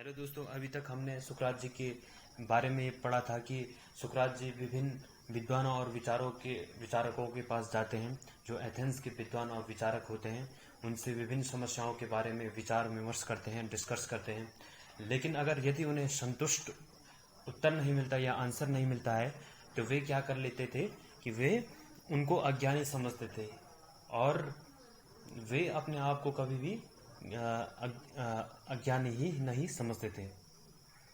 Hello दोस्तों, अभी तक हमने सुकरात जी के बारे में ये पढ़ा था कि सुकरात जी विभिन्न विद्वानों और विचारकों के पास जाते हैं, जो एथेंस के विद्वान और विचारक होते हैं। उनसे विभिन्न समस्याओं के बारे में विचार विमर्श करते हैं, डिस्कस करते हैं। लेकिन अगर यदि उन्हें संतुष्ट उत्तर नहीं मिलता या आंसर नहीं मिलता है, तो वे क्या कर लेते थे कि वे उनको अज्ञानी समझते थे और वे अपने आप को कभी भी अज्ञानी ही नहीं समझते थे।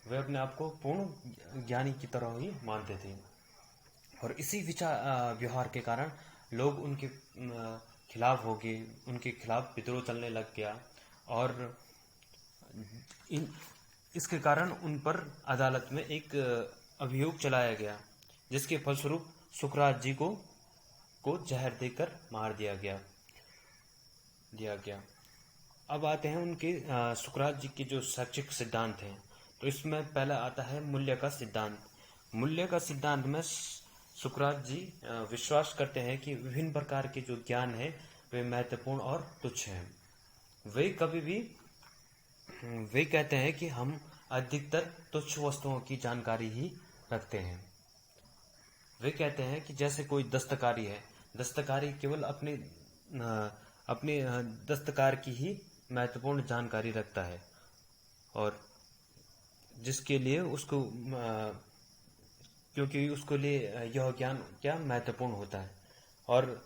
वे अपने आप को पूर्ण ज्ञानी की तरह ही मानते थे और इसी व्यवहार के कारण लोग उनके खिलाफ हो गए, उनके खिलाफ विद्रोह चलने लग गया और इसके कारण उन पर अदालत में एक अभियोग चलाया गया, जिसके फलस्वरूप सुकरात जी को जहर देकर मार दिया गया। अब आते हैं उनके सुकरात जी के जो शैक्षिक सिद्धांत हैं। तो इसमें पहला आता है मूल्य का सिद्धांत। मूल्य का सिद्धांत में सुकरात जी विश्वास करते हैं कि विभिन्न प्रकार के जो ज्ञान है वे महत्वपूर्ण और तुच्छ हैं। वे कहते हैं कि हम अधिकतर तुच्छ वस्तुओं की जानकारी ही रखते हैं। वे कहते हैं कि जैसे कोई दस्तकारी है, दस्तकारी केवल अपने दस्तकार की ही महत्वपूर्ण जानकारी रखता है और जिसके लिए उसको क्योंकि उसको लिए यह ज्ञान क्या महत्वपूर्ण होता है और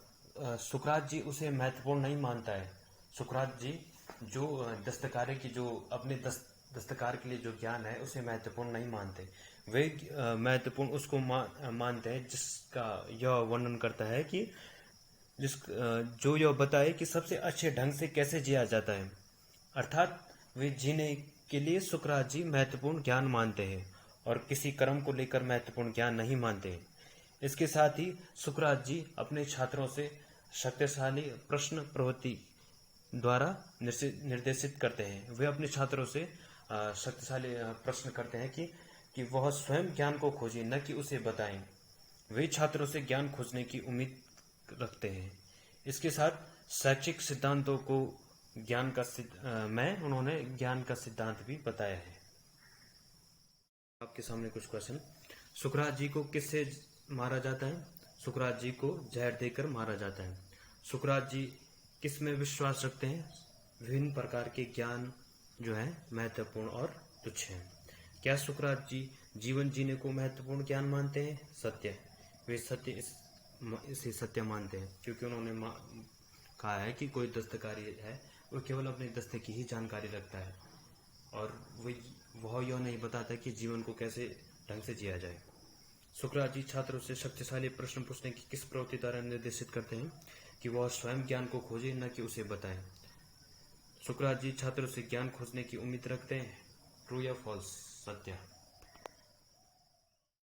सुकरात जी उसे महत्वपूर्ण नहीं मानता है। सुकरात जी जो दस्तकारी की जो अपने दस्तकार के लिए जो ज्ञान है उसे महत्वपूर्ण नहीं मानते। वे महत्वपूर्ण उसको मानते हैं जिसका यह वर्णन करता है कि जो यह बताए कि सबसे अच्छे ढंग से कैसे जिया जाता है। अर्थात वे जीने के लिए सुकरात जी महत्वपूर्ण ज्ञान मानते हैं और किसी कर्म को लेकर महत्वपूर्ण ज्ञान नहीं मानते हैं। इसके साथ ही सुकरात जी अपने छात्रों से शक्तिशाली प्रश्न प्रवृत्ति द्वारा निर्देशित करते हैं। वे अपने छात्रों से शक्तिशाली प्रश्न करते हैं कि वह स्वयं ज्ञान को खोजें, न कि उसे बताएं। वे छात्रों से ज्ञान खोजने की उम्मीद रखते हैं। इसके साथ शैक्षिक सिद्धांतों को उन्होंने ज्ञान का सिद्धांत भी बताया है। आपके सामने कुछ क्वेश्चन। सुकरात जी को किससे मारा जाता है? सुकरात जी को जहर देकर मारा जाता है। सुकरात जी किस में विश्वास रखते हैं? विभिन्न प्रकार के ज्ञान जो है महत्वपूर्ण और तुच्छ हैं। क्या सुकरात जी जीवन जीने को महत्वपूर्ण ज्ञान मानते हैं? सत्य। वे इसे सत्य मानते हैं क्योंकि उन्होंने कहा है कि कोई दस्तकारी है वो केवल अपने दस्ते की ही जानकारी रखता है और वह यह नहीं बताता कि जीवन को कैसे ढंग से जिया जाए। सुकरात जी छात्रों से शक्तिशाली प्रश्न पूछने की किस प्रवृत्ति द्वारा निर्देशित करते हैं? कि वह स्वयं ज्ञान को खोजे, न कि उसे बताएं। सुकरात जी छात्रों से ज्ञान खोजने की उम्मीद रखते हैं। ट्रू या फॉल्स? सत्य।